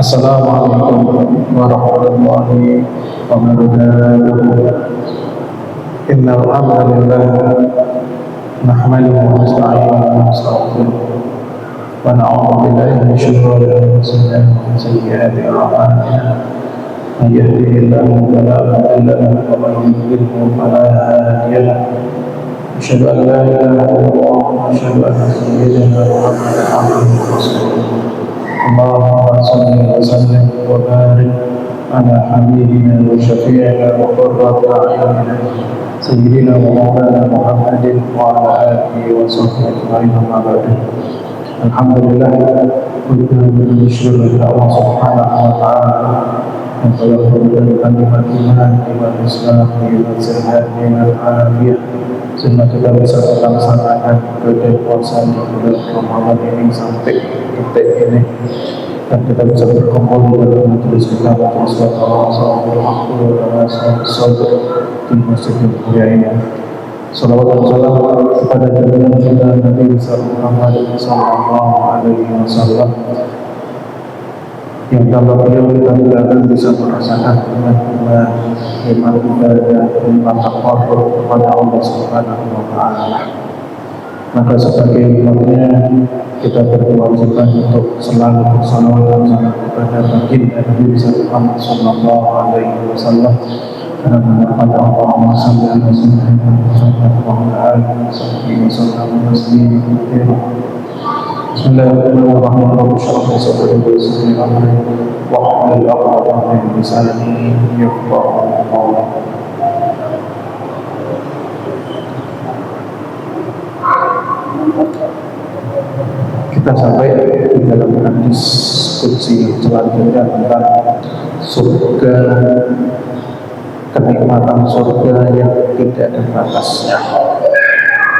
Assalamualaikum warahmatullahi wabarakatuh. Innal hamdalillah nahmaduhu wa nasta'inuhu wa nastaghfiruh wa na'udzu billahi min shururi anfusina wa min sayyiati a'malina. May yahdihillahu fala mudilla lahu wa may yudlil fala hadiya lahu. Asyhadu an la ilaha illallah wa asyhadu anna sayyidana Muhammadan abduhu wa rasuluh. Allahumma salli wa sallim wa barik ala habibina wa syafi'ina wa qurrati a'yunina sayyidina wa maulana Muhammadin wa ala alihi wa sahbihi ajma'in, amma ba'du. Alhamdulillah, kita bersyukur kepada Allah Subhanahu wa taala yang telah memberikan nikmat iman, nikmat Islam, nikmat sehat, nikmat afiyat, sehingga kita bisa melaksanakan ibadah puasa di bulan Ramadan ini sampai detik ini, dan kita bisa berkumpul di dalam majelis kita, majelis Allah SWT di masjid yang mulia ini. Salawat dan salam kepada junjungan kita Nabi Muhammad sallallahu alaihi wasallam, yang tanpa beliau kita tidak akan bisa merasakan nikmat ibadah, nikmat taqarrub kepada Allah Subhanahu wa taala. Maka sebagai imamnya kita berkewajiban untuk selalu bersalawat dan salam kepada baginda Nabi Muhammad sallallahu alaihi wasallam, karena pada Allahumma shalli ala sayyidina Muhammad wa ala alihi wasallam tasliman katsiran. Bismillahirrahmanirrahim. Shalom saudara saudari wa rahmatullahi wa barakatuh. Kita sampai di dalam hadis qudsi selanjutnya tentang surga, kenikmatan surga yang tidak ada batasnya,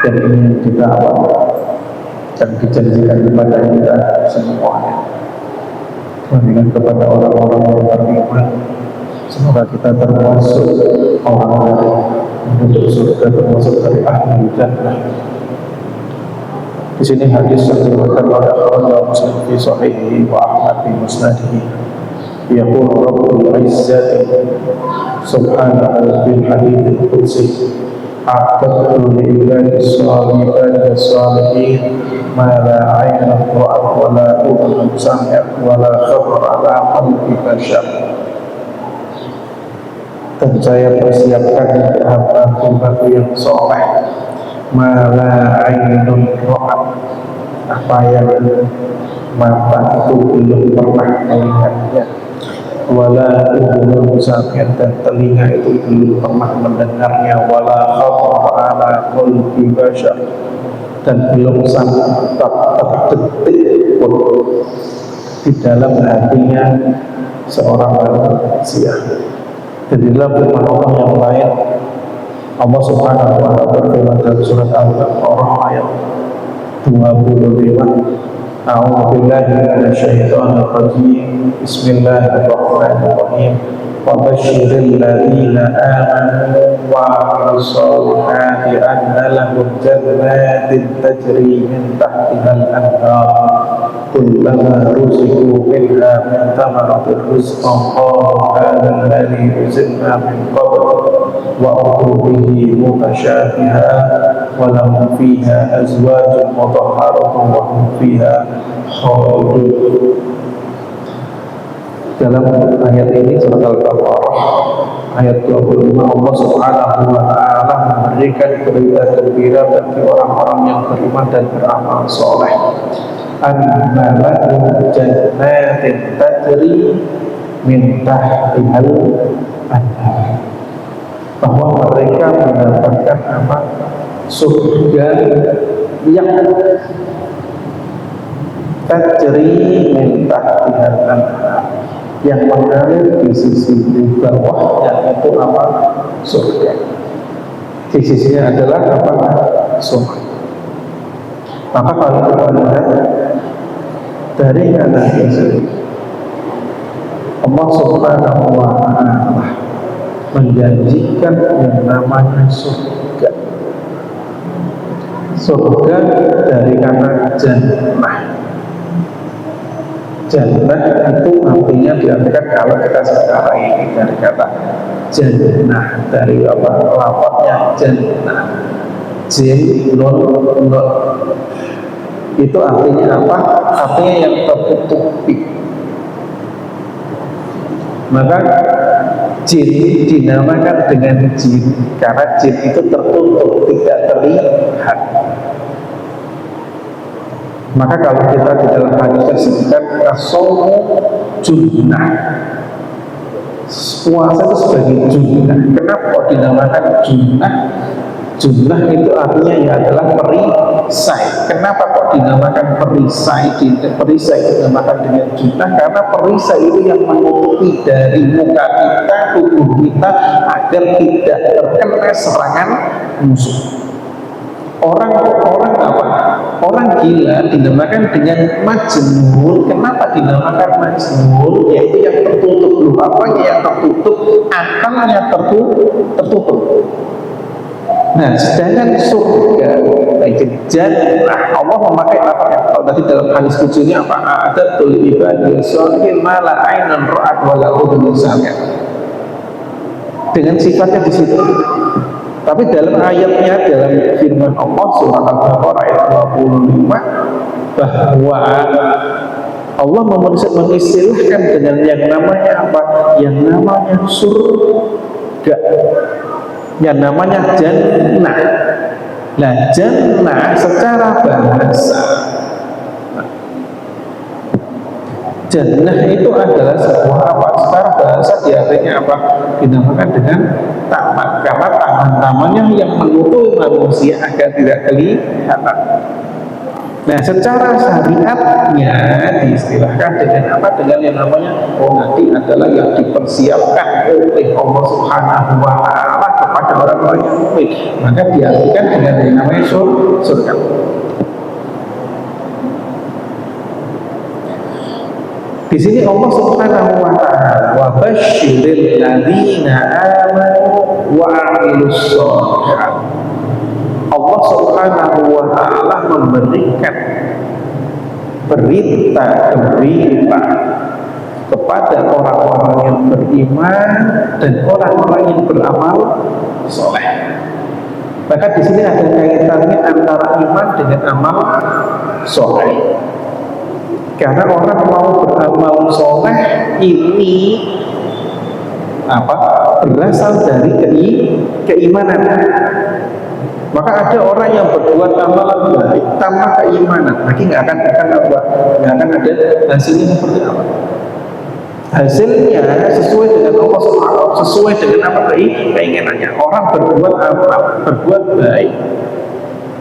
dan ini yang kita alami dan dijanjikan kepada kita semuanya. Dengan kepada orang-orang yang beriman, semoga kita termasuk orang yang menuju surga, termasuk dari ahli jannah. Di sini hadis yang diriwayatkan oleh Muslim fi sahihi wa Ahmad fi musnadihi. Yaqulu Rabbul Izzati subhanahu bil hadits qudsi, a'tadtu li ibadis salihin ma la 'ainun ra'at wa la udhun sami'at wa la khatara 'ala qalbi bashar. Dan saya persiapkan hamba-hambaku yang soleh ma la 'ainun ra'at, apa yang mata itu belum pernah melihatnya, wala udhun sami'at, dan telinga itu belum pernah mendengarnya, wala khatara 'ala qalbi bashar, dan belum sampai terdetik pun di dalam hatinya seorang manusia. Dan di dalam firman Allah yang lain, Allah Subhanahu wa ta'ala berfirman dalam surat Al-Baqarah ayat 25, A'udzu billahi minasyaitonir rajim. Bismillahirrahmanirrahim. Wa basyiril ladzina amanu wa 'amilus shalihati anna lahum jannatin tajri min tahtihal anhar kullama ruziqu minha min thamaratir rizqan qalu hadha alladhi ruzqna min qabl wa utu bihi mutasyabiha wa lahum fiha azwajun mutahharatun wa hum fiha khalidun. Dalam ayat ini surat Al-Baqarah ayat 25, Allah Subhanahu wa ta'ala memberikan berita gembira bagi orang-orang yang beriman dan beramal soleh, anna lahum jannatin tajri min tahtihal anhar, bahwa mereka mendapatkan apa? Surga yang tajri min tahtihal anhar, yang mengalir di sisi di bawahnya itu apa? Surga. Di sisinya adalah apa? Surga. Maka kalau kita lihat dari kata ini, Allah Subhanahu wa ta'ala menjanjikan yang namanya surga. Surga dari kata jannah. Jannah itu artinya diartikan kalau kita secara ini dari kata jannah, dari apa lafadznya jannah, jin nun itu artinya apa? Artinya yang tertutupi. Maka jin dinamakan dengan jin karena jin itu tertutup, tidak terlihat. Maka kalau kita di dalam hadis disebutkan as-shaumu junnah, puasa itu sebagai junnah. Kenapa kok dinamakan junnah? Junnah itu artinya ya adalah perisai. Kenapa kok dinamakan perisai? Perisai dinamakan dengan junnah karena perisai itu yang menutupi dari muka kita, tubuh kita agar tidak terkena serangan musuh. Orang apa? Orang gila dinamakan dengan majnun. Kenapa dinamakan majnun? Yaitu yang tertutup. Loh, apanya yang tertutup? Akalnya tertutup. Nah, sedangkan surga itu jannah, Allah memakai apa? Kalau tadi dalam hadis kuncinya apa? Ada tul ibadil sholihin mala ainun ra'at wala udhun sami'at. Dengan sifatnya di situ. Tapi dalam ayatnya, dalam firman Allah surah Al-Baqarah ayat 25 bahwa Allah mengistilahkan dengan yang namanya apa? Yang namanya surga, yang namanya jannah. Nah, jannah secara bahasa, jannah itu adalah sebuah apa? Secara bahasa diartinya apa? Dinamakan dengan taman, karena taman-tamannya yang menutup manusia agar tidak kelihatan. Nah, secara syariatnya diistilahkan dengan apa? Dengan yang namanya nanti adalah yang dipersiapkan oleh Allah Subhanahu wa Ta'ala kepada orang-orang yang mukmin. Maka diartikan dengan yang namanya surga. Di sini Allah Subhanahu wa Ta'ala wa basyiril ladzina amanu wa 'amilus shalihat. Allah Subhanahu wa Ta'ala memberikan berita gembira kepada orang-orang yang beriman dan orang-orang yang beramal soleh. Maka di sini ada kaitannya antara iman dengan amal soleh. Karena orang mau beramal soleh ini apa? Berasal dari keimanan. Maka ada orang yang berbuat amalan baik tanpa keimanan, lagi nggak akan apa? Nggak akan ada hasilnya seperti apa? Hasilnya sesuai dengan Allah Subhanahu, sesuai dengan apa keinginannya. Orang berbuat berbuat baik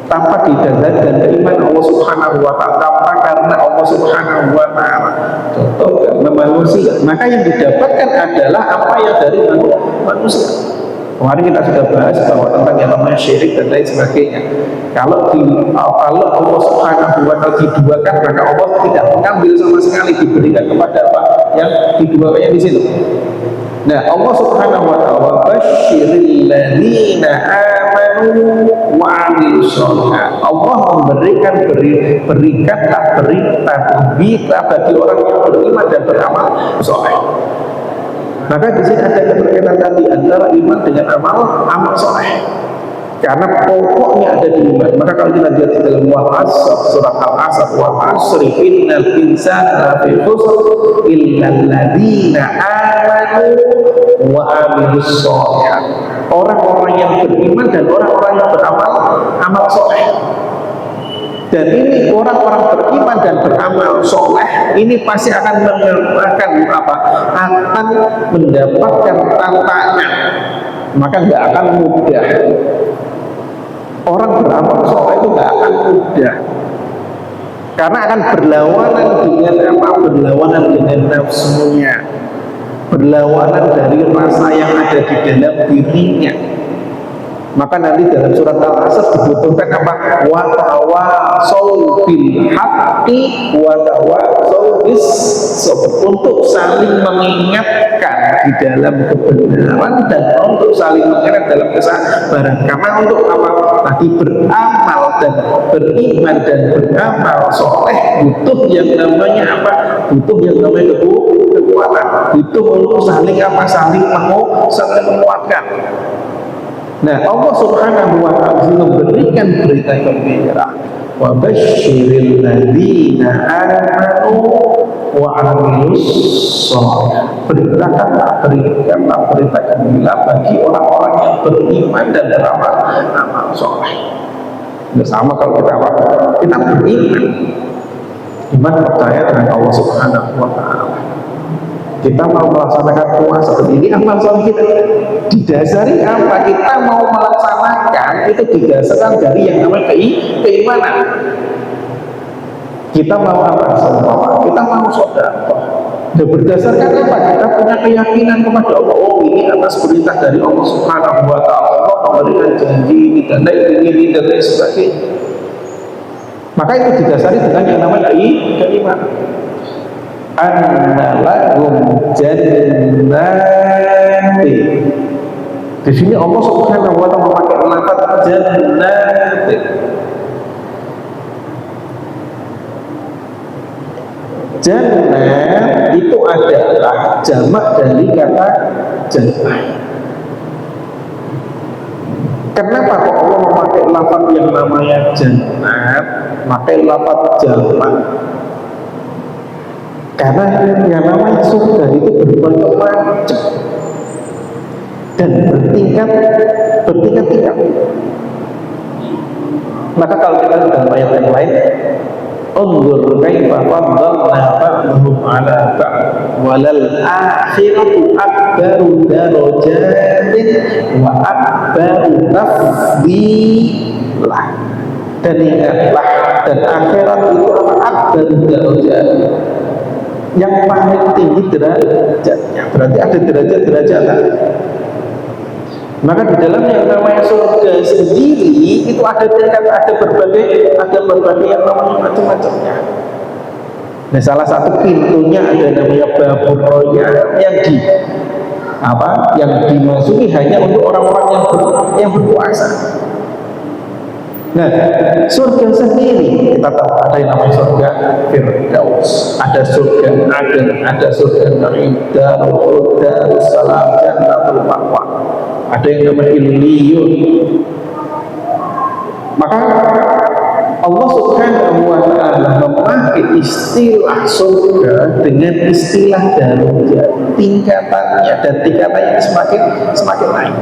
tanpa didasari dan keimanan Allah Subhanahu wa Ta'ala, tanpa karena Allah Subhanahu wa Ta'ala, contoh karena manusia, maka yang didapatkan adalah apa yang dari manusia. Kemarin kita sudah bahas bahwa tentang yang namanya syirik dan lain sebagainya. Kalau Allah Subhanahu wa Ta'ala diduakan, maka Allah tidak mengambil sama sekali, diberikan kepada apa yang diduakannya di situ. Nah, Allah Subhanahu wa Ta'ala basyiril ladzina amanu wa 'amilus shalihat. Allah memberikanlah berita gembira bagi orang yang beriman dan beramal saleh. Maka di sini ada keterkaitan tadi antara iman dengan amal soleh. Karena pokoknya ada di iman. Maka kalau kita lihat di dalam surah Al-Asr, wal 'asri innal insana lafi khusr illal ladzina amanu wa 'amilus shalihat. Orang-orang yang beriman dan orang-orang yang beramal soleh. Dan ini orang-orang beriman dan beramal soleh ini pasti akan akan mendapatkan tantangan, maka nggak akan mudah. Orang beramal soleh itu nggak akan mudah, karena akan berlawanan dengan berlawanan dengan nafsunya, berlawanan dari rasa yang ada di dalam dirinya. Maka nanti dalam surat Al-Asr dibutuhkan apa? Wa tawasau bil haqqi wa tawasau bis sabr, untuk saling mengingatkan di dalam kebenaran dan untuk saling mengingatkan dalam kesabaran. Karena untuk apa? Tadi beramal dan beriman dan beramal soleh butuh yang namanya apa? butuh yang namanya kekuatan, butuh untuk saling apa, saling menguatkan. Nah, Allah Subhanahu wa Ta'ala memberikan berita gembira, wa basyiril ladzina amanu wa 'amilus shalih. Berikanlah berita gembira bagi orang-orang yang beriman dan beramal saleh. Nah, sama kalau kita apa? Kita beriman, iman percaya dengan Allah Subhanahu wa Ta'ala. Kita mau melaksanakan puasa ini, amal soleh kita didasari apa? Kita mau melaksanakan itu didasarkan dari yang namanya keimanan. Kita mau apa? Kita mau sedekah. Dan berdasarkan apa? Kita punya keyakinan kepada Allah. Oh, ini atas perintah dari Allah Subhanahu wa Ta'ala. Allah memberikan janji ini dan lain sebagainya. Maka itu didasari dengan yang namanya keimanan. Anna lahum jannati. Di sini Allah Subhanahu wa Ta'ala memakai lafaz jannati. Jannah itu adalah jamak dari kata jannah. Kenapa kok Allah memakai lafaz yang namanya jannah, memakai lafaz jamak? Karena yang namanya surga itu bermacam-macam dan bertingkat-tingkat. Maka kalau kita dalam ayat yang lain, unzur kaifa faddalna ba'dahum 'ala ba'd walal akhiratu akbaru darajatin wa akbaru tafdilah. Dan ingatlah, dan akhirat itu akbaru darajatin, yang paling tinggi derajatnya. Berarti ada derajat-derajat. Maka di dalam yang namanya surga sendiri itu ada tingkat, ada berbagai yang namanya macam-macamnya. Nah, salah satu pintunya ada namanya babur royal yang dimasuki hanya untuk orang-orang yang berpuasa. Nah, surga sendiri kita tahu ada yang namanya surga Firdaus, ada surga Aden, ada surga Naim, Darussalam, Jannatul Ma'wa, ada yang namanya Illiyun. Maka Allah Subhanahu wa Ta'ala memakai istilah surga dengan istilah darajat, tingkatannya, dan tingkatannya semakin naik.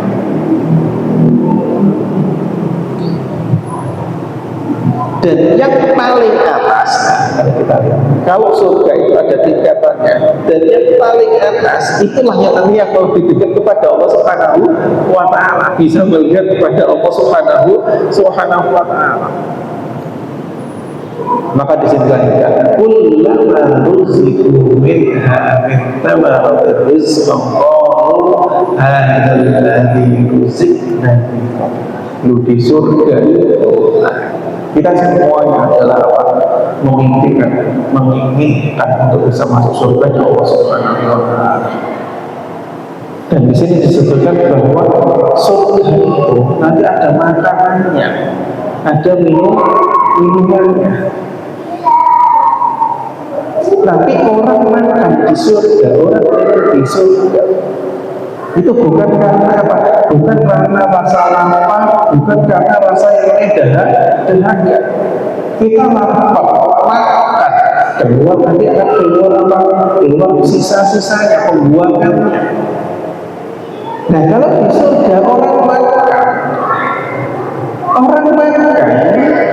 Dan yang paling atas, kalau kita lihat, kalau surga itu ada tingkatannya, dan yang paling atas itulah yang namanya kalau lebih dekat kepada Allah Subhanahu wa Ta'ala, bisa melihat kepada Allah Subhanahu wa Ta'ala. Maka disinilah dikatakan kullama ruziqu minha min thamaratir rizqan qalu hadzal ladzi ruziqna lu di surga itu. Kita semuanya adalah menginginkan untuk bisa masuk surga di Allah Subhanahu wa Ta'ala. Dan di sini disebutkan bahwa surga itu nanti ada makanannya, ada minumannya. Tapi orang makan di surga, orang di surga itu bukan karena apa? Bukan karena rasa lapar, bukan karena rasa yang dahaga. Kita lapar, makan, keluar nanti akan keluar apa? Keluar sisa-sisanya, pembuangannya. Nah, kalau di surga orang makan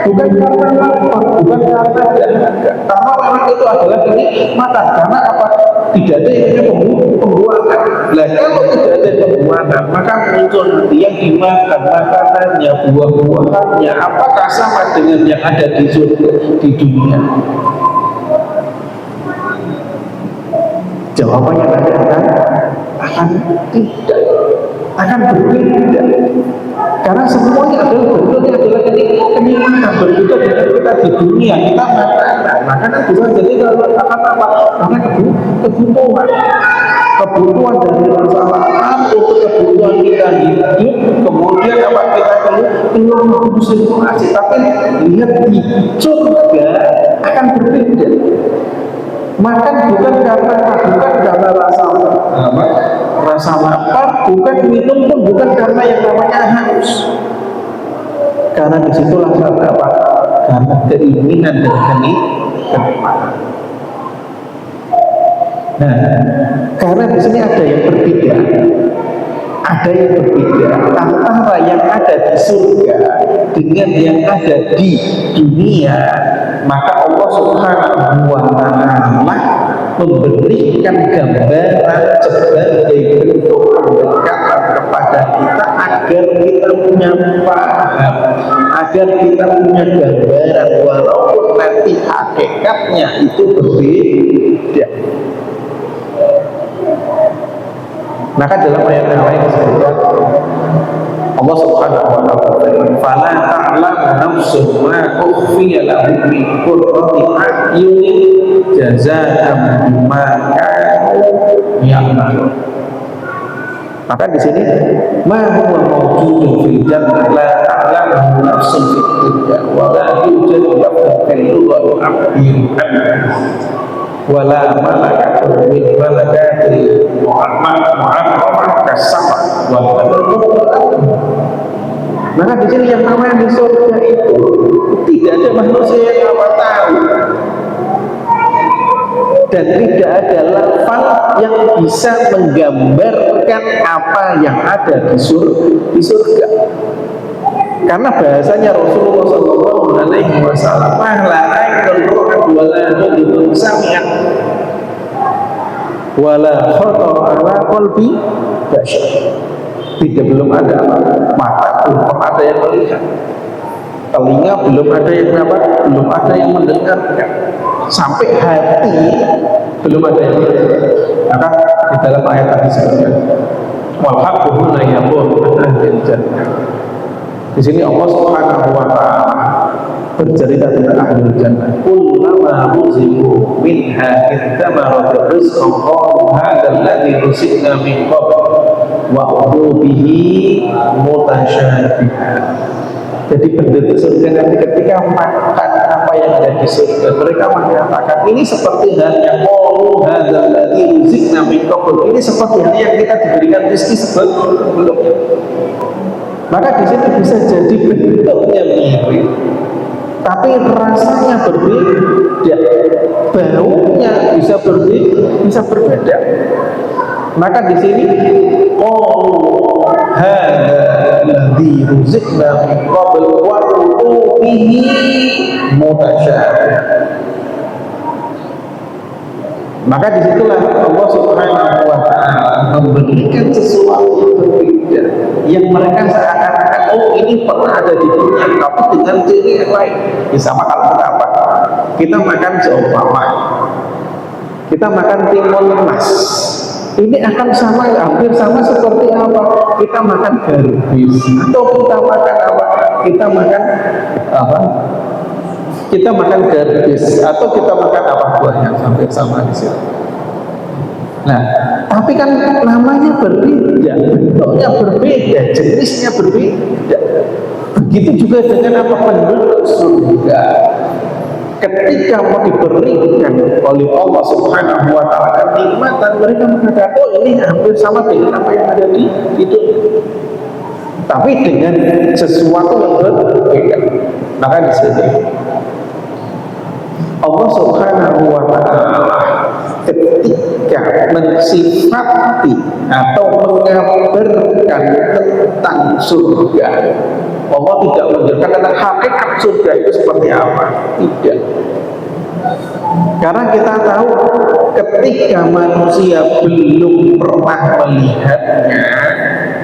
bukan karena lapar, bukan karena dahaga, karena memang itu adalah kenikmatan. Karena apa? Tidak ada yang pembuangan. Nah, kalau tidak ada pembuangan, maka muncul nanti yang dimakan makanannya, buah-buahannya, apakah sama dengan yang ada di surga di dunia? Jawabannya nanti akan tidak, akan berbeda. Karena semuanya adalah bentuknya adalah kenikmatan, berbeda dengan kita di dunia. Kita makanan bukan jadi akan apa? Karena kebutuhan dari masyarakat untuk kebutuhan kita hidup, kemudian apa kita keluar sirkulasi. Tapi lihat di surga akan berbeda. Makan bukan karena rasa lapar, bukan minum pun bukan karena yang namanya haus. Karena disitulah karena apa? Karena keinginan dan kenikmatan. Nah, karena di sini ada yang berbeda. Ada yang berbeda antara yang ada di surga dengan yang ada di dunia. Maka Allah Subhanahu wa Ta'ala memberikan gambaran sebagai bentuk pendekatan kepada kita agar kita punya paham, agar kita punya gambaran, walaupun nanti hakikatnya itu berbeda. Maka dalam ayat yang lain disebutkan Allah Subhanahu wa Ta'ala berfirman, "Fala ta'lamu nafsun ma ukhfiya lahum min qurrati a'yunin jazaa'an bima kanu ya'malun." Maka di sini ma huwa mawjudun fil jannah la ta'lamu nafsun fid dunya wa la yujadu lahu fil lughati 'abdun wala malakatun min malakatil mu'arrafah kasama wa maka di sini yang namanya di surga itu tidak ada manusia yang apa tahu, dan tidak ada lafal yang bisa menggambarkan apa yang ada di surga. Karena bahasanya Rasulullah Shallallahu Alaihi Wasallam, la ainul ru'at wala udhun sami'at wala khatara ala qalbi bashar. Belum ada mata, belum ada yang melihat, telinga belum ada yang dapat, belum ada yang mendengarkan, sampai hati belum ada yang melihat. Maka di dalam ayat tadi disebutkan, wal haqqu la yaqulu ahlul jannah. Di sini Allah Subhanahu wa Ta'ala bercerita tentang ahlul jannah. Kullama ruziqu minha ittamara rizqan qalu hadzal ladzi ruziqna min qabl wa udu bihi mutasyabihan. Jadi penduduk surga nanti ketika makan apa yang ada di surga, mereka mengatakan ini seperti halnya qalu hadzal ladzi ruziqna min qabl. Ini seperti halnya yang kita diberikan rezeki sebelumnya. Maka di situ bisa jadi bentuknya mirip, tapi rasanya berbeda, baunya bisa berbeda. Maka di sini qalu hadza alladzi ruziqna min qabl wa bihi mutasyabih. Maka disitulah Allah Subhanahu wa Ta'ala memberikan sesuatu yang berbeda, yang mereka seakan-akan ini pernah ada di dunia, tapi dengan ciri yang lain. Sama kalau kita apa? Kita makan seumpama, kita makan timun emas, ini akan sama, hampir sama seperti apa? Kita makan garbis, atau kita makan apa? Kita makan garbis, atau kita makan apa buahnya, hampir sama di sini. Nah, tapi kan namanya berbeda, bentuknya berbeda, jenisnya berbeda. Begitu juga dengan apa penduduk surga. Ketika mau diberikan oleh Allah Subhanahu wa Ta'ala kenikmatan, mereka mengatakan, oh ini hampir sama dengan apa yang ada di dunia, tapi dengan sesuatu yang berbeda. Maka di sini Allah Subhanahu wa Ta'ala ketika mensifati atau mengabarkan tentang surga, Allah tidak menjelaskan tentang hakikat surga itu seperti apa. Tidak. Karena kita tahu ketika manusia belum pernah melihatnya,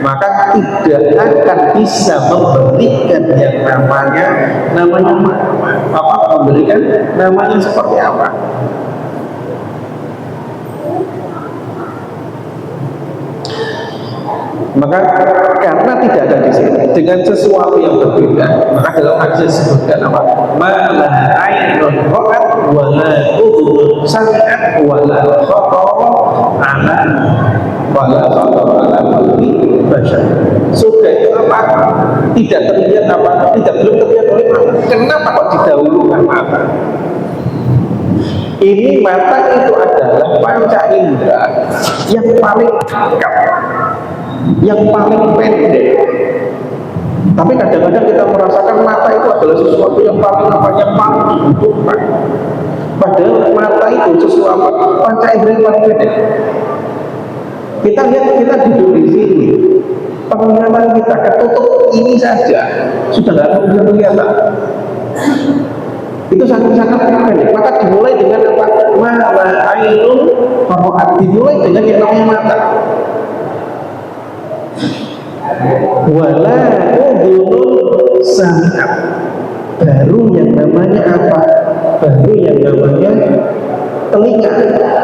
maka tidak akan bisa memberikan yang namanya memberikan namanya seperti apa. Maka karena tidak ada di sini dengan sesuatu yang berbeda, maka dalam hadis disebutkan apa? Mala ainun ra'at wa la udhun sami'at wa la khatara ala qalbi bashar. Surga itu apa? Tidak terlihat apa? Belum terlihat oleh mata. Kenapa kok didahulukan mata? Ini mata itu adalah panca indera yang paling dekat, yang paling pendek. Tapi kadang-kadang kita merasakan mata itu adalah sesuatu yang paling dibutuhkan. Padahal mata itu sesuatu panca indera yang paling pendek. Kita lihat, kita duduk di sini, penglihatan kita ketutup ini saja sudah tidak akan bisa kelihatan. Itu sangat-sangat pendek. Maka dimulai dengan apa? Mala ainun faro'at, dimulai dengan yang namanya mata. Wala udhunun sami'at, baru yang namanya apa? Baru yang namanya telinga.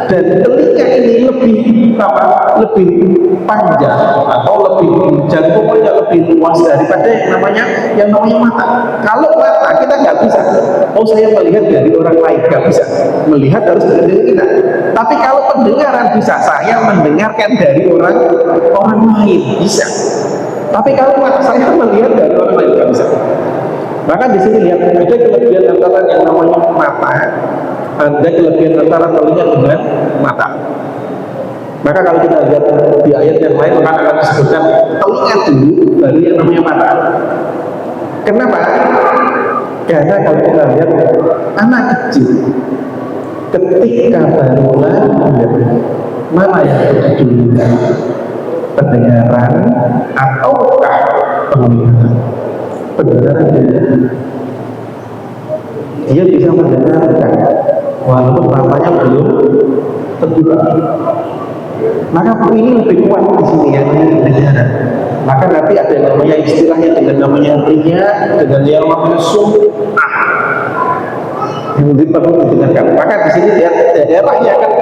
Dan telinga ini lebih apa? Lebih panjang atau lebih jangkauannya lebih luas daripada yang namanya mata. Kalau mata kita nggak bisa, oh saya melihat dari orang lain, nggak bisa. Melihat harus dari diri kita. Tapi kalau pendengaran bisa, saya mendengarkan dari orang lain bisa. Tapi kalau mata saya melihat dari orang lain nggak bisa. Maka di sini lihat ada kelebihan antara yang namanya mata, ada kelebihan antara telinga dengan mata. Maka kalau kita lihat di ayat yang lain akan disebutkan telinga dulu baru yang namanya mata. Kenapa? Karena kalau kita lihat anak kecil ketika bangunan, mana yang didulukan, pendengaran ataukah penglihatan? Pendengaran dia bisa mendengarkan walaupun matanya belum terbuka. Maka ini lebih kuat di sini ya, pendengaran. Maka nanti ada yang namanya istilahnya dengan namanya riya, dengan yang namanya sum'ah yang lebih perlu didengarkan. Maka di sini lihat daerah yang akan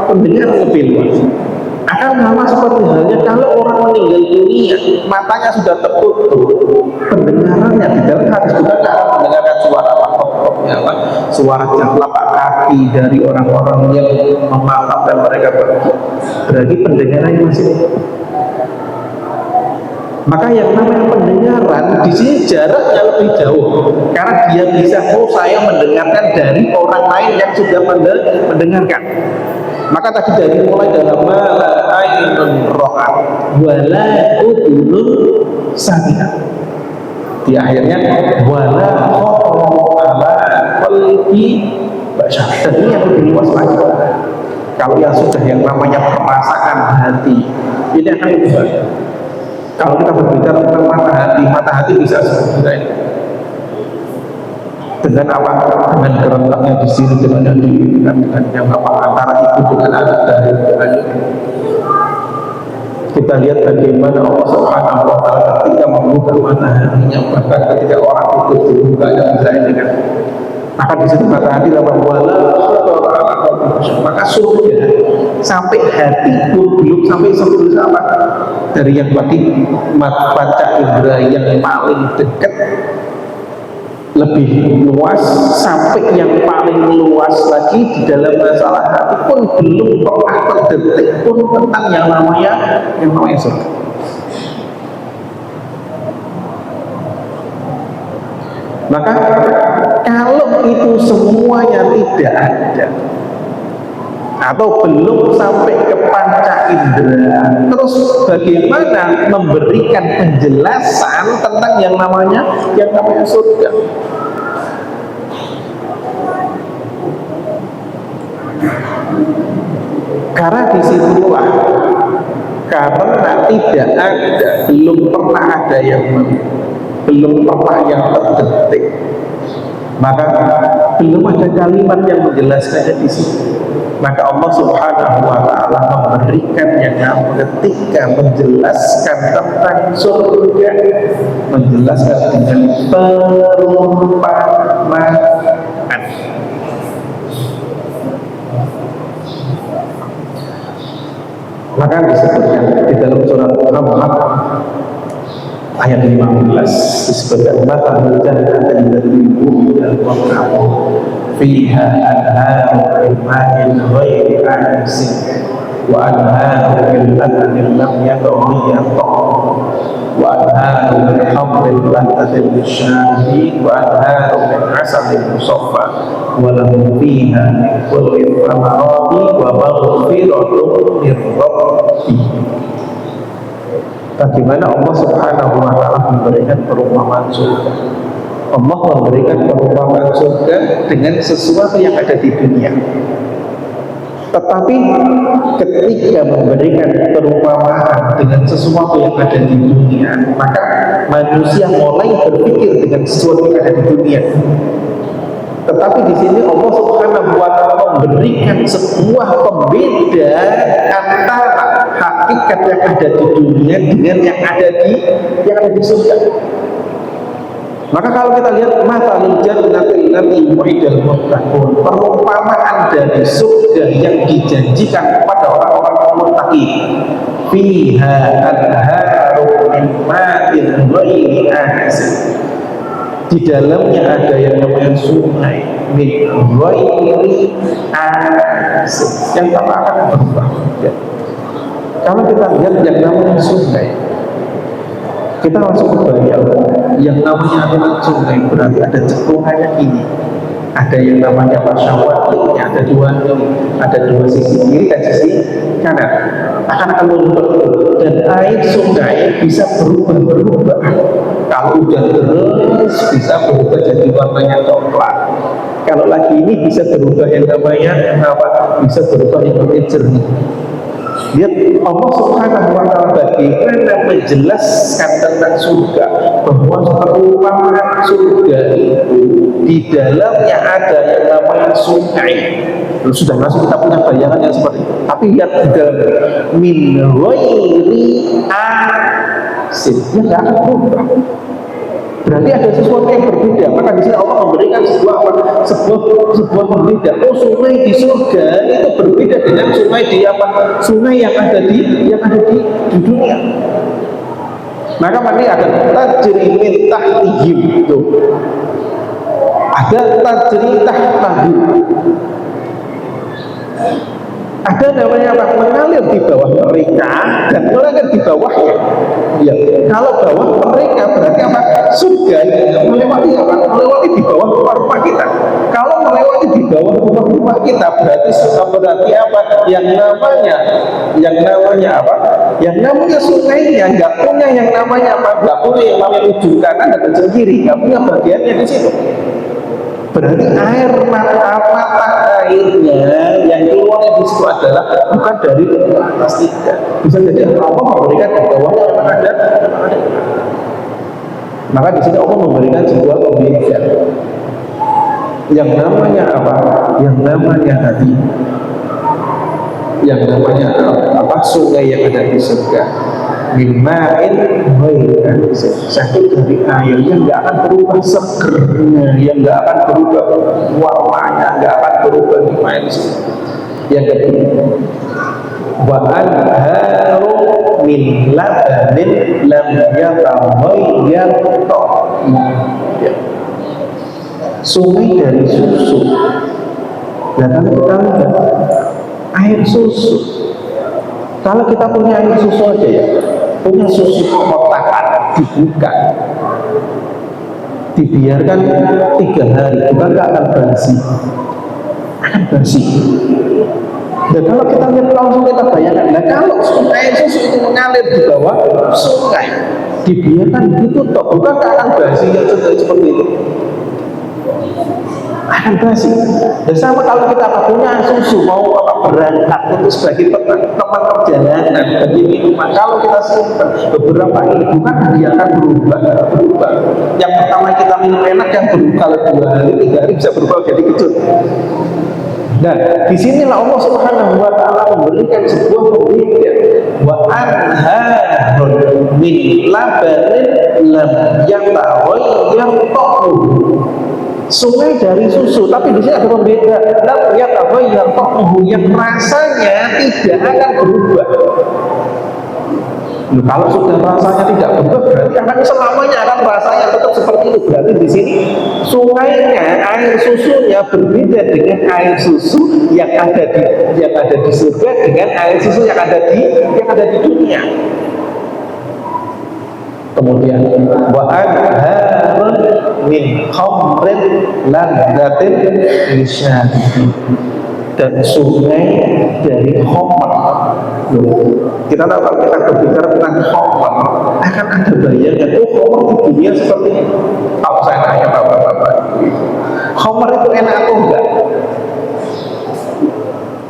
pendengaran lebih luas. Akan sama seperti halnya kalau orang meninggal dunia, matanya sudah tertutup, pendengarannya di dalam hadis juga akan mendengarkan suara apa, suara telapak kaki dari orang-orang yang memaafkan mereka pergi. Berarti pendengarannya masih. Maka yang namanya pendengaran di sini jaraknya lebih jauh, karena dia bisa, oh saya mendengarkan dari orang lain yang sudah mendengarkan. Maka tadi dari mulai dalam mala ainun ro'at wala udhunun sami'at, di akhirnya wala khatara ala qalbi bashar. Dan ini yang lebih luas lagi. Kalau yang sudah yang namanya perasaan hati, ini akan lebih banyak. Kalau kita berbicara tentang mata hati bisa seperti ini. Dengan apa? Dengan kerentaknya di sini, dengan yang apa, antara ibu dengan anak dari kita lihat bagaimana Allah Subhanahu wa Ta'ala ketika membuka mata hatinya, bahkan ketika orang itu dibuka yang misalnya dengan maka di situ mata hati dapat wala, maka surga sampai hati pun belum sampai sama dari yang tadi panca indera yang paling dekat lebih luas sampai yang paling luas lagi di dalam masalah hati pun belum pernah terdetik pun tentang yang namanya surga. Maka kalau itu semuanya tidak ada atau belum sampai ke panca indera, terus bagaimana memberikan penjelasan tentang yang namanya surga? Karena disitulah, karena tidak ada, belum pernah ada belum pernah yang terdetik, maka belum ada kalimat yang menjelaskannya di sini. Maka Allah Subhanahu wa Ta'ala memberikan yang ketika menjelaskan tentang surga, menjelaskan dengan perumpamaan. Maka disebutkan di dalam surat Muhammad ayat 15 disebutkan matalul jannati allati wu'ida al-muttaqun fiha anharu min ma'in ghairi asin wa anharu min labanin lam yataghayyar ta'amuhu wa anharu min khamrin ladhatin lisyaribin wa anharu min 'asalin musaffa wa lahum fiha min kulli thamarati wa maghfiratun min rabbihim. Bagaimana Allah Subhanahu wa Ta'ala memberikan perumpamaan surga? Allah memberikan perumpamaan surga dengan sesuatu yang ada di dunia. Tetapi ketika memberikan perumpamaan dengan sesuatu yang ada di dunia, maka manusia mulai berpikir dengan sesuatu yang ada di dunia. Tetapi di sini Allah Subhanahu wa Ta'ala memberikan sebuah pembeda antara hakikat yang ada di dunia dengan yang ada di surga. Maka kalau kita lihat mathalul jannati allati wu'idal muttaqun, perumpamaan dari surga yang dijanjikan kepada orang-orang muttaqin, fiha anharu min ma'in ghairi asin, di dalamnya ada yang namanya sungai min ghairi asin, yang tak akan berubah. Kalau kita lihat yang namanya sungai, kita langsung kebayang yang namanya aliran sungai berarti ada cekungannya ini, ada yang namanya pasyawat, ada dua sisi kiri dan sisi kanan, akan berubah, dan air sungai bisa berubah. Kalau hujan terus bisa berubah jadi warnanya coklat. Kalau lagi ini bisa berubah yang namanya apa? Bisa berubah yang namanya jernih. Lihat Allah Subhanahu wa Ta'ala bagaimana menjelaskan tentang surga, bahwa perumpamaan surga itu di dalamnya ada yang namanya sungai. Sudah langsung kita punya bayangan yang seperti itu. Tapi lihat di dalam min ghairi asin, ya nggak akan berubah. Berarti ada sesuatu yang berbeda. Maka di sini Allah memberikan sebuah pembeda. Oh, sungai di surga itu berbeda dengan sungai di apa? Sungai yang ada di dunia. Maka ini ada tajri min tahtihim itu. Ada tajri tahtahum. Ada namanya apa? Mengalir di bawah mereka dan mengalir di bawahnya. Ya, kalau bawah mereka berarti apa? Surga yang melewati apa? Melewati di bawah rumah kita. Kalau melewati di bawah rumah kita berarti apa? Yang namanya apa? Yang namanya sungainya nggak punya yang namanya apa? Nggak punya yang namanya ujung kanan dan ujung kiri. Nggak punya bagiannya di situ. Berarti mata airnya yang keluar di situ adalah bukan dari atas tidak. Bisa jadi Allah memberikan di bawahnya yang ada. Maka di sini Allah memberikan sebuah pembeda. Yang namanya apa? Yang namanya tadi, yang namanya apa? Sungai yang ada di surga. Mima'in ghairi satu dari air yang nggak akan berubah segernya, yang nggak akan berubah warnanya, nggak akan berubah dimensi. Yang kedua, wa anharu min labanin lam yataghayyar ta'muhu. Sungai dari susu. Dan kalau kita lihat air susu, kalau kita punya air susu aja ya, punya susu kotakan dibuka, dibiarkan 3 hari, bukan nggak akan basi, akan basi. Dan kalau kita lihat langsung kita bayangkan, nah kalau air susu itu mengalir di bawah sungai, dibiarkan begitu toh, bukan nggak akan basi yang seperti itu, akan basi. Dan sama kalau kita punya susu mau berangkat untuk sebagai teman perjalanan bagi minuman, kalau kita simpan beberapa ini bukan dia akan berubah. Yang pertama kita minum enak, yang berubah kalau 2 hari 3 hari bisa berubah jadi kecut. Nah, disinilah Allah Subhanahu wa Ta'ala memberikan sebuah pembeda. Wa anharun min labanin lam yataghayyar ta'muhu. Sungai dari susu, tapi di sini ada pembeda. Lam yataghayyar ta'muhu, yang rasanya tidak akan berubah. Kalau sudah rasanya tidak berubah, berarti akan selamanya akan rasanya tetap seperti itu. Berarti di sini sungainya, air susunya berbeda dengan air susu yang ada di surga dengan air susu yang ada di dunia. Kemudian wa anharun min khamrin ladzatin lisyaribin, dan sungai dari khamr. Kita tahu kalau kita berbicara tentang khamr akan ada bayangan, oh khamr di dunia seperti ini. Kalau saya tanya bapak-bapak, khamr itu enak atau enggak?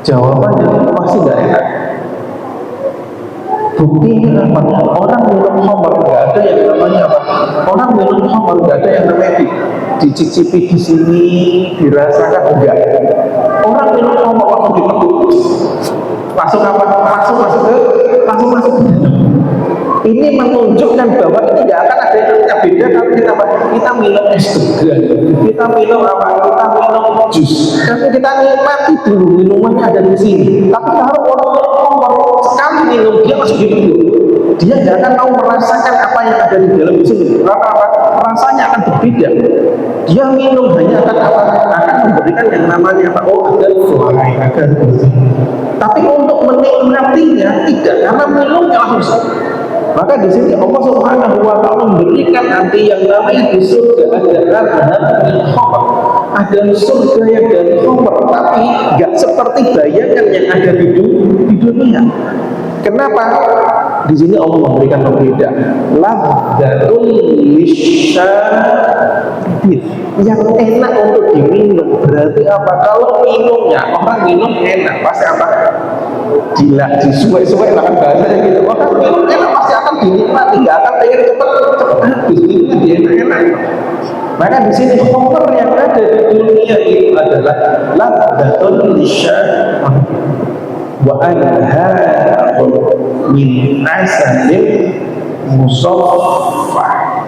Jawabannya pasti enggak enak. Buktinya apa? Orang minum khamr nggak ada yang namanya apa? Orang minum khamr nggak ada yang namanya dicicipi di sini, dirasakan enggak. Orang minum khamr waktu diteguk langsung apa? Langsung masuk ke ini menunjukkan bahwa ini nggak akan ada yang namanya beda kalau kita minum es degan, kita minum apa? Kita minum jus. Tapi kita nikmati dulu minumannya ada di sini. Tapi kalau orang sekali minum dia masuk di mulut, dia nggak akan mau merasakan apa yang ada di dalam sini. Karena apa? Rasanya akan berbeda. Dia minum hanya akan apa? Akan memberikan yang namanya apa? Oh, ada fly, ada bersih. Tapi untuk menikmatinya tidak, karena minumnya langsung. Maka di sini Allah Subhanahu wa taala memberikan nanti yang namanya di surga ada surga yang dari khamr, tapi nggak seperti bayangan yang ada di dunia. Kenapa? Di sini Allah memberikan pembeda. Ladzatul lisyaribin, yang enak untuk diminum. Berarti apa? Kalau minumnya orang minum enak, pasti apa? Gila, disuai-suai lah kan bahasanya gitu. Orang minum enak pasti akan dinikmati, nggak akan pengen cepet habis. Ini dia enak. Maka di sini khamr yang ada di dunia itu adalah ladzatul lisyaribin wa anharun min asalin musaffah,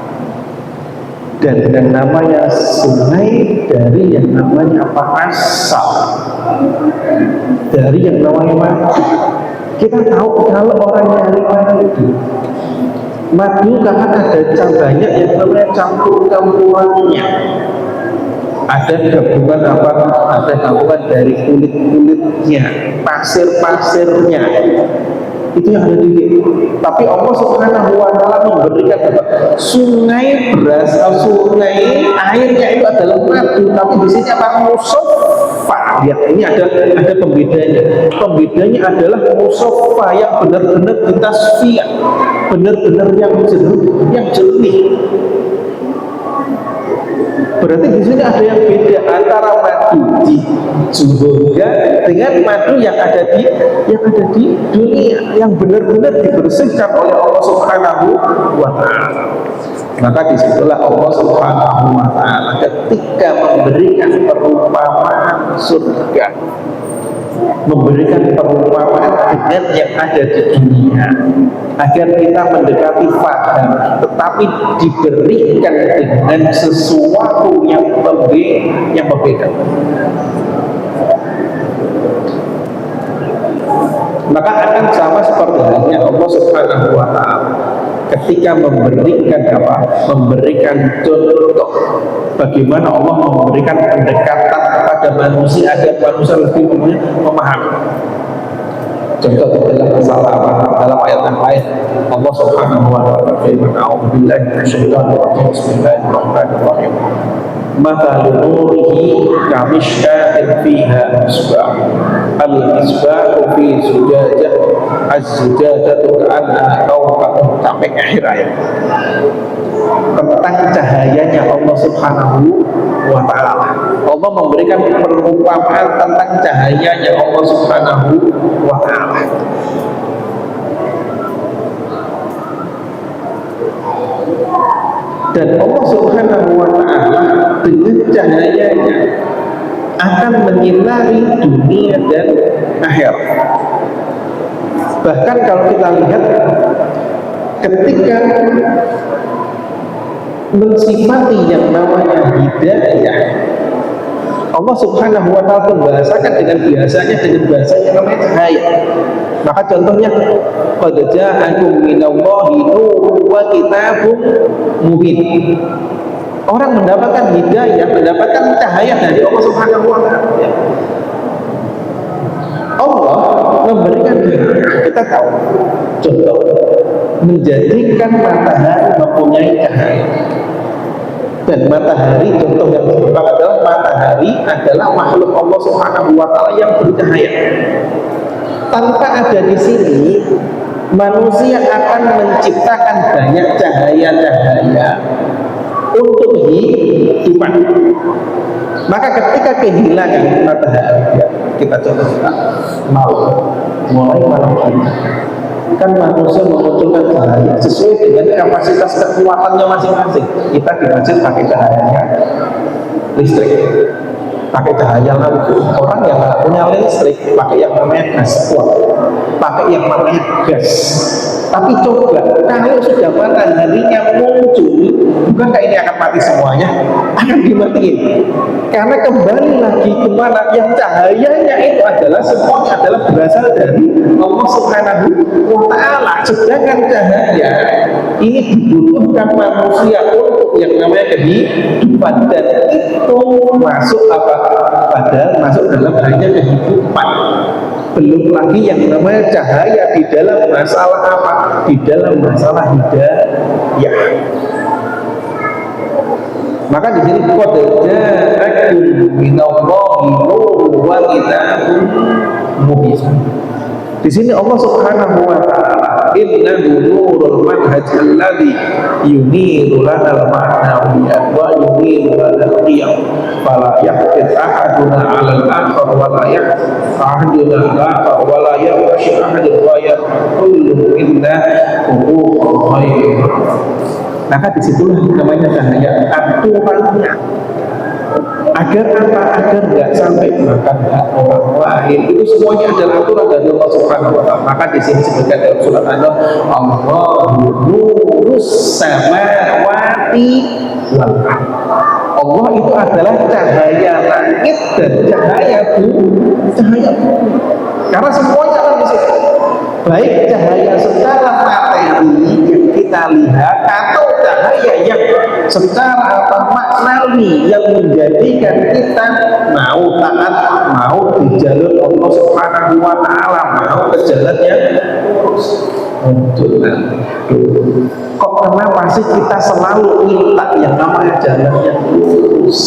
dan yang namanya sungai dari yang namanya apa? Asal, dari yang namanya madu. Kita tahu kalau orang nyari madu karena ada banyak yang namanya campur-campurannya. Ada gabungan apa? Ada gabungan dari kulit-kulitnya, pasir-pasirnya. Itu yang ada di sini. Tapi Allah Subhanahu wa taala memberikan apa? Sungai berasal, sungai airnya itu adalah madu, tapi di sini apa? Musaffah. Ya, ini ada pembedanya. Pembedanya adalah musaffah yang benar-benar ditasfiyah, benar-benar yang jernih. Berarti di sini ada yang beda antara madu di surga dengan madu yang ada di dunia, yang benar-benar dibersihkan oleh Allah Subhanahu wa taala. Maka disitulah Allah Subhanahu wa taala ketika memberikan perumpamaan surga, memberikan perumpamaan dengan yang ada di dunia agar kita mendekati faham, tetapi diberikan dengan sesuatu yang berbeda. Maka akan sama seperti halnya Allah Subhanahu wa taala ketika memberikan apa? Memberikan contoh bagaimana Allah memberikan pendekatan kepada manusia agar manusia lebih memahami. Contoh dalam masalah apa? Dalam ayat yang lain Allah Subhanahu wa taala berfirman, "A'udzubillahi minasyaitonir rajim. Bismillahirrahmanirrahim. Mathalu nurihi kamishkatin fiha misbah. Al-misbahu fi zujajah. Az-zujajatu ka'annaha kawkabun." Sampai akhir ayat. Tentang cahayanya Allah Subhanahu wa ta'ala. Allah memberikan perumpamaan tentang cahayanya Allah Subhanahu wa ta'ala. Dan Allah Subhanahu wa ta'ala dengan cahayanya akan menyinari dunia dan akhirat. Bahkan kalau kita lihat ketika mensifati yang namanya hidayah, Allah Subhanahu wa ta'ala membahasakan dengan bahasa yang namanya cahaya. Maka contohnya, qad ja'akum minallahi nurun wa kitabun mubin. Orang mendapatkan hidayah, mendapatkan cahaya dari Allah Subhanahu wa ta'ala. Allah memberikan hidayah. Kita tahu contoh menjadikan matahari mempunyai cahaya. Dan matahari, contoh yang terbaik adalah matahari adalah makhluk Allah Subhanahu wa Ta'ala yang bercahaya. Tanpa ada di sini, manusia akan menciptakan banyak cahaya-cahaya untuk kehidupan. Maka ketika kehilangan matahari, ya, kita coba mulai malam hari, kan manusia memunculkan cahaya sesuai dengan kapasitas kekuatannya masing-masing. Kita di masjid pakai cahayanya listrik, pakai cahaya lampu. Orang yang nggak punya listrik pakai yang namanya gas kuat, pakai yang namanya gas. Tapi coba kalau sudah mataharinya muncul, bukankah ini akan mati semuanya? Akan dimatiin. Karena kembali lagi kemana yang cahayanya itu adalah semuanya adalah berasal dari Allah Subhanahu wa Ta'ala. Sedangkan cahaya ini dibutuhkan manusia untuk yang namanya kehidupan, dan itu masuk apa? Padahal masuk dalam hanya kehidupan. Belum lagi yang namanya cahaya di dalam masalah apa? Di dalam masalah hidayah. Maka di sini qad ja'akum minallahi nurun wa kitabun mubin. Di sini Allah Subhanahu wa Ta'ala innahu nurul manhaj alladhi yuniru lana al-ma'nawiyat wa yuniru lana al-qiyam fala yahqid ahaduna 'ala al-akhar wa la yahqiduna al-akhar wa la yahqid ahadun ghayat kullu inna huququl khair. Maka disitulah namanya cahaya aturannya. Agar apa? Agar nggak sampai makan hak orang lain. Itu semuanya adalah aturan dari Allah Subhanahu wa Ta'ala. Maka di sini disebutkan dalam surat An-Nur, Allahu nurus samawati wal ardh. Allah itu adalah cahaya langit dan cahaya bumi. Karena semuanya ada di situ. Baik cahaya secara materi yang kita lihat atau cahaya yang secara maknawi yang menjadikan kita mau taat, mau di jalur Allah Subhanahu wa Ta'ala, mau ke jalan yang kok kenapa sih kita selalu minta yang namanya jalan yang lurus?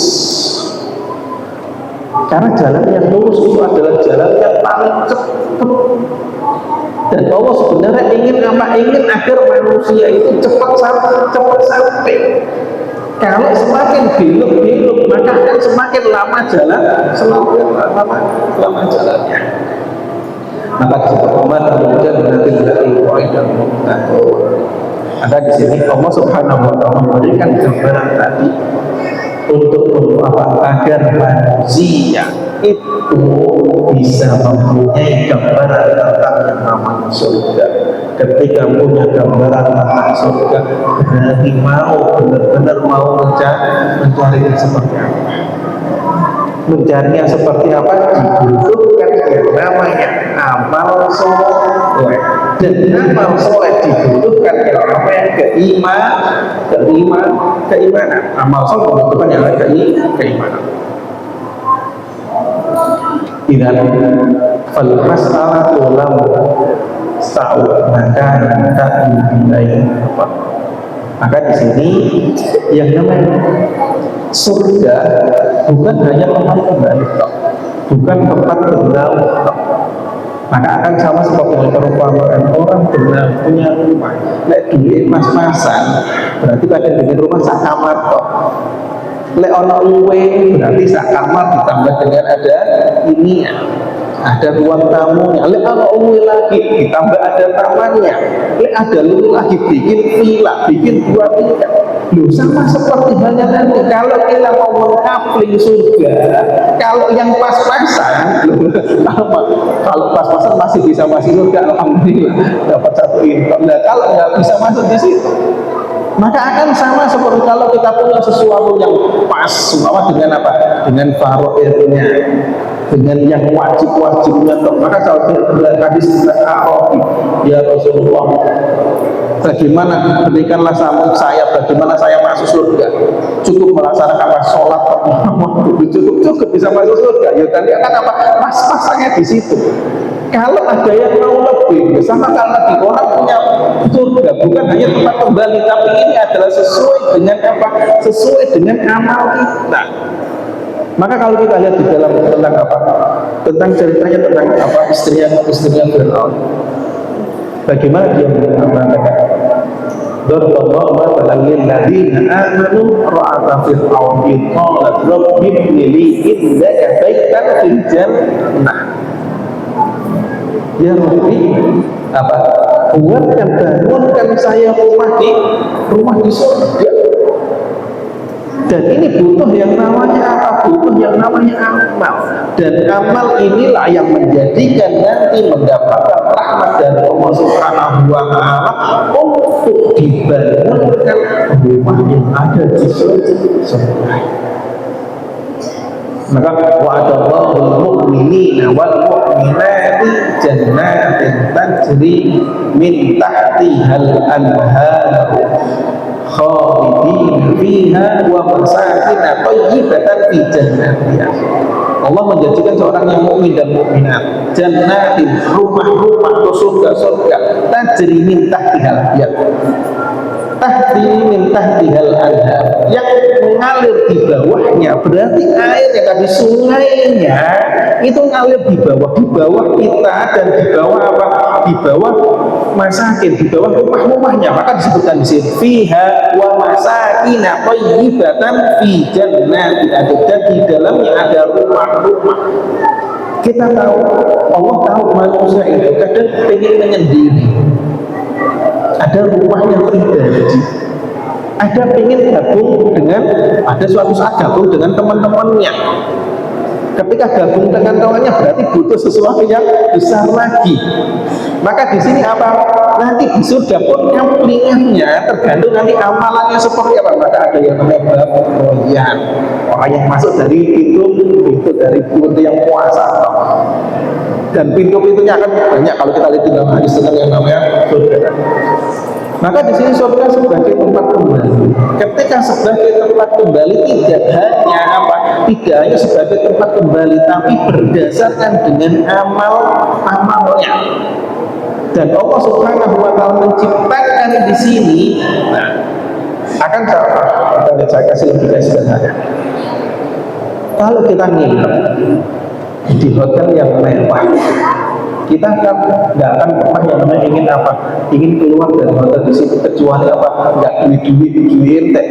Karena jalan yang lurus itu adalah jalan yang paling cepat. Dan Allah sebenarnya ingin apa? Ingin agar manusia itu cepat sampai. Kalau semakin belok maka akan semakin lama jalannya. Maka disebut kemudian nanti dan ada di sini Allah Subhanahu wa Ta'ala memberikan gambaran tadi untuk agar manusia itu bisa mempunyai gambaran tentang yang namanya surga. Ketika punya gambaran tentang surga, berarti benar-benar mau mencarinya seperti apa. Mencarinya seperti apa? Dibutuhkan yang namanya amal soleh. Dan amal soleh dibutuhkan yang namanya keimanan. Amal soleh dibutuhkan yang namanya keimanan. Idan fal mas'alatu lam sa'u maka maka di sini yang namanya surga bukan hanya tempat kembali, bukan tempat bernaung, maka akan sama seperti perumpamaan orang benar punya rumah, lek duit pas-pasan berarti pada bikin rumah sak kamar kok. Lek ono luwe berarti sak kamar ditambah dengan ada ini ya, ada ruang tamunya. Lek ono luwe lagi ditambah ada tamannya. Lek ada luwe lagi bikin villa, bikin 2 tingkat. Loh, sama seperti banyak nanti kalau kita mau mengkapling surga, kalau yang pas-pasan, kalau pas-pasan masih bisa masuk surga, alhamdulillah dapat 1 income. Nah, kalau nggak bisa masuk di situ, maka akan sama seperti kalau kita punya sesuatu yang pas, sama dengan apa? Dengan faraidnya, dengan yang wajib-wajibnya. Maka kalau hadis Arabi, ya Rasulullah, bagaimana berikanlah saya, bagaimana saya masuk surga? Cukup melaksanakan sholat, cukup bisa masuk surga. Ya tadi akan apa? Pas-pasannya di situ. Kalau ada yang mau lebih, sama lagi orang punya surga bukan hanya tempat kembali, tapi ini adalah sesuai dengan apa? Sesuai dengan amal kita. Maka kalau kita lihat di dalam tentang apa? Tentang ceritanya tentang apa? Istrinya Fir'aun. Bagaimana dia mengatakan? Darballahu mathalan lil ladzina amanu ra'ata fir'aun id qalat rabbi ibni li indaka baitan fil jannah. Ya Rabbi, apa? Bangunkan saya rumah di surga. Dan ini butuh yang namanya apa? Butuh yang namanya amal. Dan amal inilah yang menjadikan nanti mendapatkan rahmat dari Allah Subhanahu wa Ta'ala untuk dibangunkan rumah yang ada di surga. Maka wa'adallahu al-mu'minina wal mu'minati jannatin tajri min tahtihal anhar khalidin fiha wa masakin thayyibatan fi jannatiha. Allah menjanjikan seorang yang mukmin dan mukminat jannatin, rumah-rumah atau surga-surga tajri min tahtihal anhar, yang mengalir di bawahnya. Berarti air yang tadi sungainya itu ngalir di bawah kita dan di bawah apa? Di bawah masakin, di bawah rumah-rumahnya. Maka disebutkan di sini fiha wa masakin thayyibatan fi jannatin, dan di dalamnya ada rumah-rumah. Kita tahu, Allah tahu manusia itu kadang pengen menyendiri. Ada rumah yang pribadi, ada pengen gabung dengan, ada suatu saat gabung dengan teman-temannya. Ketika gabung dengan temannya berarti butuh sesuatu yang besar lagi. Maka di sini apa? Nanti di surga pun kamplingnya tergantung nanti amalannya seperti apa. Maka ada yang namanya baroyan, orang yang masuk dari pintu dari pintu yang puasa. Dan pintu-pintunya akan banyak kalau kita lihat di dalam hadis tentang yang namanya surga. Maka di sini surga sebagai tempat kembali. Ketika sebagai tempat kembali tidak hanya apa? Tidak hanya sebagai tempat kembali, tapi berdasarkan dengan amalnya. Dan Allah Subhanahu wa Ta'ala menciptakan di sini. Nah, akan saya kasih lebih sederhana. Kalau kita nginep di hotel yang mewah, kita kan nggak akan pernah yang namanya ingin apa? Ingin keluar dari hotel di situ kecuali apa? Nggak duit teh.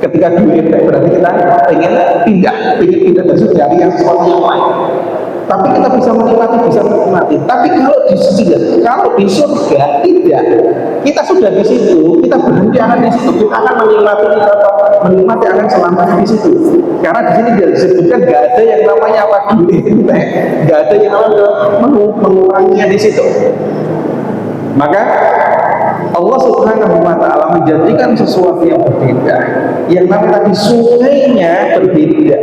Ketika duit teh berarti kita ingin pindah dan cari yang sesuatu yang lain. Tapi kita bisa menikmati. Tapi kalau di surga tidak. Kita sudah di situ, kita berhenti akan di situ. Kita akan menikmati akan selamanya di situ. Karena di sini disebutkan nggak ada yang namanya apa duit, nggak ada yang namanya menguranginya di situ. Maka Allah Subhanahu wa Ta'ala menjadikan sesuatu yang berbeda. Yang namanya tadi sungainya berbeda.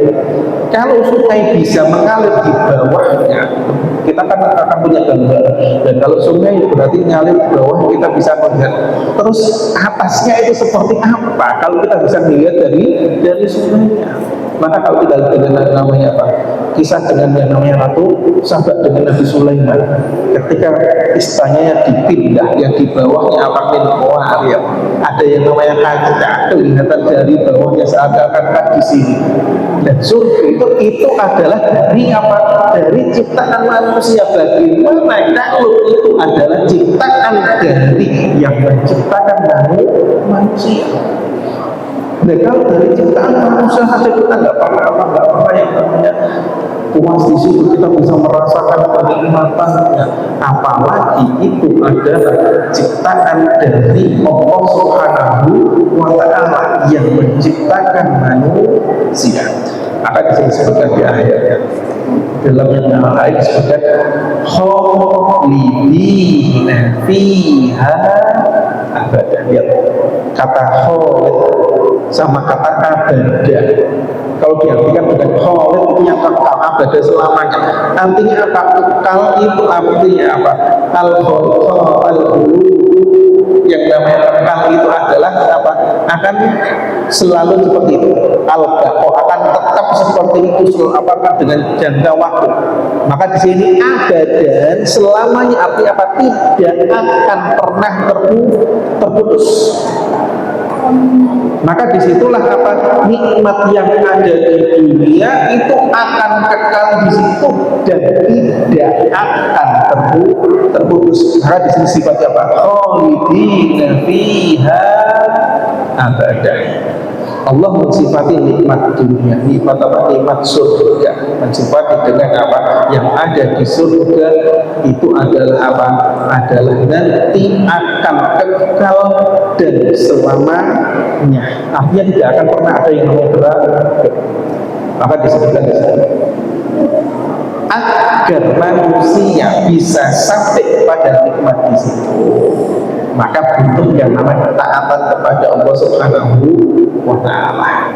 Kalau sungai bisa mengalir di bawahnya, kita akan punya gambaran. Dan kalau sungai berarti mengalir di bawah, kita bisa melihat. Terus atasnya itu seperti apa? Kalau kita bisa melihat dari sungainya. Maka kalau kita lihat dengan namanya apa? Kisah dengan yang namanya Ratu Saba dengan Nabi Sulaiman. Ketika istananya dipindah, yang di bawahnya apa? Ya. Ada yang namanya kaca kelihatan dari bawahnya seakan-akan di sini. Dan surga itu adalah dari apa? Dari ciptaan manusia. Bagaimana kalau itu adalah ciptaan dari yang menciptakan manusia? Nah, kalau dari ciptaan manusia saja kita nggak pernah yang namanya puas di situ, kita bisa merasakan kenikmatannya. Apalagi itu adalah ciptaan dari Allah Subhanahu wa Ta'ala yang menciptakan manusia. Akan disebutkan di akhirnya. Dalam yang lain disebutkan khalidina fiha abadan. Kata khalid sama kata abada. Kalau diartikan dengan khalid itu yang kekal, abada selamanya. Artinya apa? Kekal itu artinya apa? Yang namanya kekal itu adalah apa? Akan selalu seperti itu. Al-baqo akan tetap seperti itu apakah dengan jangka waktu? Maka di sini abadan selamanya artinya apa? Tidak akan pernah terputus. Maka disitulah apa, nikmat yang ada di dunia itu akan kekal di situ dan tidak akan terputus. Maka di sini sifatnya apa? Khalidina fiha abadan. Allah mensifati nikmat dunia, nikmat apa? Nikmat surga. Mensifati dengan apa? Yang ada di surga itu adalah apa? Adalah nanti akan kekal dan selamanya. Artinya tidak akan pernah ada yang namanya berakhir. Maka disebutkan di sini agar manusia bisa sampai pada nikmat di situ, maka butuh yang namanya ketaatan kepada Allah Subhanahu wa Ta'ala.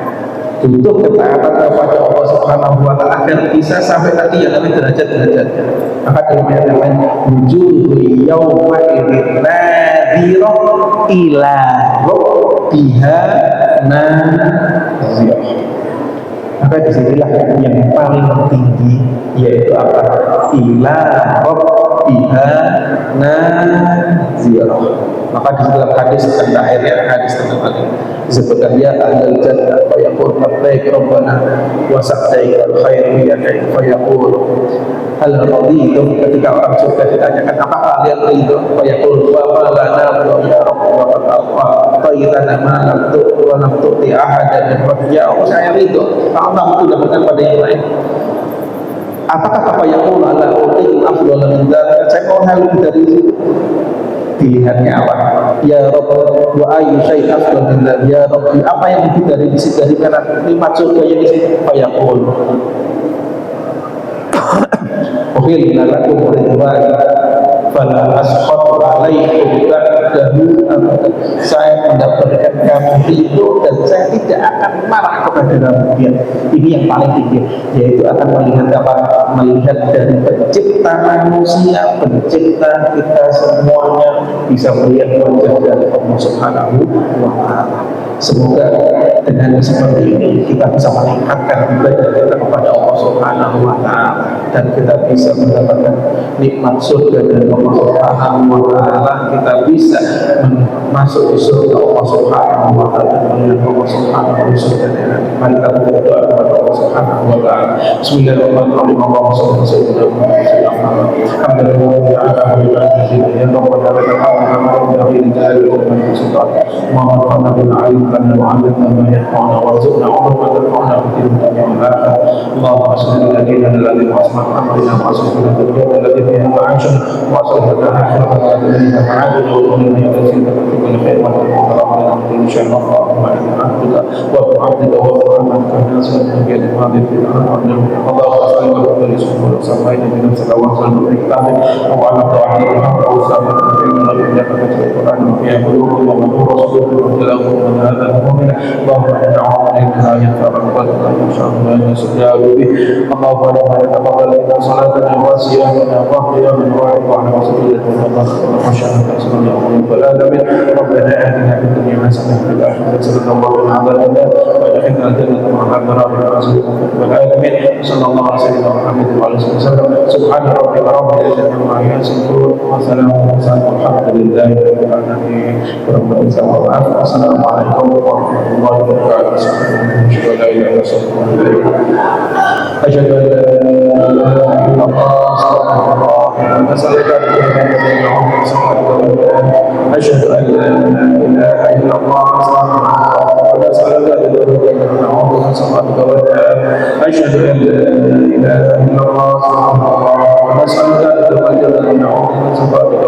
Butuh ketaatan kepada Allah Subhanahu wa Ta'ala agar bisa sampai tadi yang namanya derajat-derajatnya. Maka dalam ayat yang lain, wujuhul yawma idzin nadhirah ila rabbiha nadhirah. Maka disinilah yang paling tinggi, yaitu apa? Ila rabbiha nadhirah. Maka di dalam hadis tentang akhirnya, hadis tentang hadis disebutkan ya ahlul jannah fa yaqul labbaik rabbana wa sa'daik al-khair biyadaik fa yaqul hal raditum. Ketika orang surga ditanyakan apa kalian ridho, fa yaqul wa ma lana ya rabb wa qad ta'itana ma lam tu'ti wa lam tu'ti ahadan min rabbia. Oh, saya ridho Allah itu dapatkan pada yang lain. Apakah apa yaqul ala uti afdal min dzalika? Saya mau hal dari itu. Pilihannya apa? Ya Rabb, wa ayyu syai'in afdal min dzalik? Ya Rabb, apa yang lebih dari sisi dari karena nikmat surga yang di sini? Fa yaqul uhilla lakum ridwan fala askhatu alaikum ba'dahu abadan. Saya mendapatkan kamu itu dan saya tidak akan marah kepada kamu. Ini yang paling tinggi, yaitu akan melihat apa? Melihat dari pencipta manusia, pencipta kita semuanya, bisa melihat wajah dari Allah Subhanahu wa Ta'ala. Semoga dengan seperti ini kita bisa meningkatkan ibadah kita kepada Allah Subhanahu wa Ta'ala dan kita bisa mendapatkan nikmat surga dari Allah Subhanahu wa Ta'ala. Kita bisa masuk di surga Allah Subhanahu wa Ta'ala dan melihat Allah Subhanahu wa Ta'ala. Mari kita berdoa kepada Allah Subhanahu wa Ta'ala. Bismillahirrahmanirrahim. Allahumma shalli ala sayyidina Muhammad alhamdulillah ta'ala ya rabbana lakal hamdu ya ghafir jalali wa sultan ma rafa'na bil 'ilmi wa 'allamna ma yanfa'una warzuqna 'ilman yanfa'una fi dunya wal akhirah. Allahumma salli ala nabiyyina alladhi wasma Muhammadin wa sallallahu alaihi wa sallam alladhi fihi ma'asha wa sallallahu alaihi wa sallam alladhi ma'adun wa qulna ya sayyidina kullu khair wa rahmatan inshallah wa abduka wa abduka wa rahmatuka nasrun bi al-madin fi al-ardi Allahumma salli wa sallim wa sallim min salawat al-kitab wa ala ta'ala wa sallam inna lillahi wa inna ilaihi raji'un wa man rasulun lahu min hadha al-mu'min Allahumma inna inna yataqabbal wa inshallah yasjabu bi Allahumma taqabbal minna salatana wa siyamana wa qiyamana wa ala rasulillah wa shahadatu sallallahu alaihi ربنا آتنا في الدنيا حسنة وفي الآخرة حسنة وقنا عذاب النار وادخلنا الجنة مع الأبرار والعالمين صلى الله على سيدنا محمد وعلى آله وسلم سبحان ربك رب العزة عما يصفون وسلام والحمد لله رب العالمين ربنا السلام عليكم ورحمة الله وبركاته أشهد أن لا إله إلا الله أشهد أن لا إله إلا الله أستغفر الله نسألك أشهد أن لا إله إلا الله ونسألك نعوذ بصفاتك أشهد أن لا إله إلا الله ونسألك نعوذ بصفاتك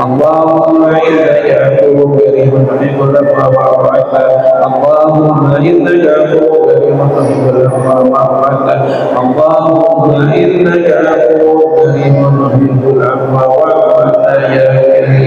اللهم إنك عفو كريم تحب العفو فاعف عنا اللهم إنك عفو كريم تحب العفو فاعف عنا اللهم إنك عفو كريم تحب العفو فاعف عنا يا كريم